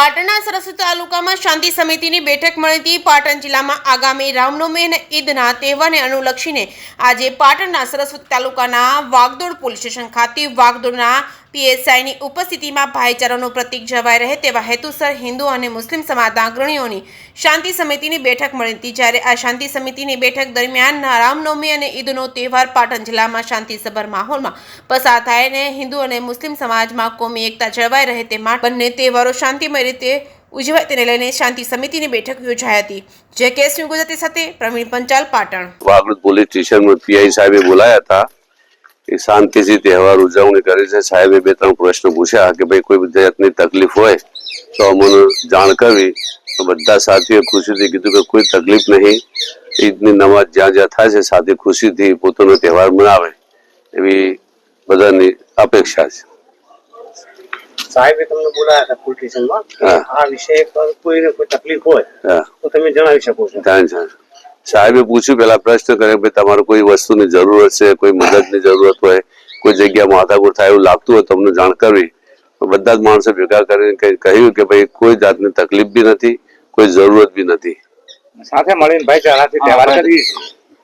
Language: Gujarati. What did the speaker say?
પાટણના સરસ્વતી તાલુકામાં શાંતિ સમિતિની બેઠક મળી હતી। પાટણ જિલ્લામાં આગામી રામનવમી અને ઈદના તહેવારને અનુલક્ષીને આજે પાટણના સરસ્વતી તાલુકાના વાગદોડ પોલીસ સ્ટેશન ખાતે વાગદોડના પીએસઆઈની ઉપસ્થિતિમાં ભાઈચારાનું પ્રતીક જળવાઈ રહે તેવા હેતુસર હિન્દુ અને મુસ્લિમ સમાજના અગ્રણીઓની શાંતિ સમિતિની બેઠક મળી હતી। જ્યારે આ શાંતિ સમિતિની બેઠક દરમિયાન રામનવમી અને ઈદનો તહેવાર પાટણ જિલ્લામાં શાંતિસભર માહોલમાં પસાર થાય અને હિન્દુ અને મુસ્લિમ સમાજમાં કોમી એકતા જળવાઈ રહે તે માટે બંને તહેવારો શાંતિમય રીતે ઉજવાય તેને લઈને શાંતિ સમિતિની બેઠક યોજાઈ હતી। જે કેસ ગુજરાતી સાથે પ્રવીણ પંચાલ પાટણ। वागड़ पुलिस स्टेशन में पीआई साहबे बुलाया था कि शांति से त्यौहार उजवणी करी है। साहेबे बे त्रण प्रश्न पूछा कि भाई कोई जातनी तकलीफ होय तो अमने जाण करवी। तो बधा साथीओ खुशीथी कीधुं कि कोई तकलीफ नहीं, ईदनी नमाज ज्यां ज्यां थाय छे साथी खुशीथी पोतानो त्यौहार मनावे एवी बधानी अपेक्षा छे। साहेबे तमने बोलाया था पुलिस स्टेशन में आ विषय पर कोई तकलीफ होय तो તમે જણાવી શકો છો। साहेबे पूछ्યું पहला प्रश्न करे भाई तमारे कोई वस्तुनी जरूरत है, कोई मददनी जरूरत होय, कोई जग्या माथाकूट थाय एवुं लागतुं होय तो अमने जाण करवी। तो बधा ज माणसो भेगा करीने कह्युं कि भाई कोई जातनी तकलीफ भी नहीं, कोई जरूरत भी नहीं। साथे मळीने भाईचाराथी तहेवार करीए छीए।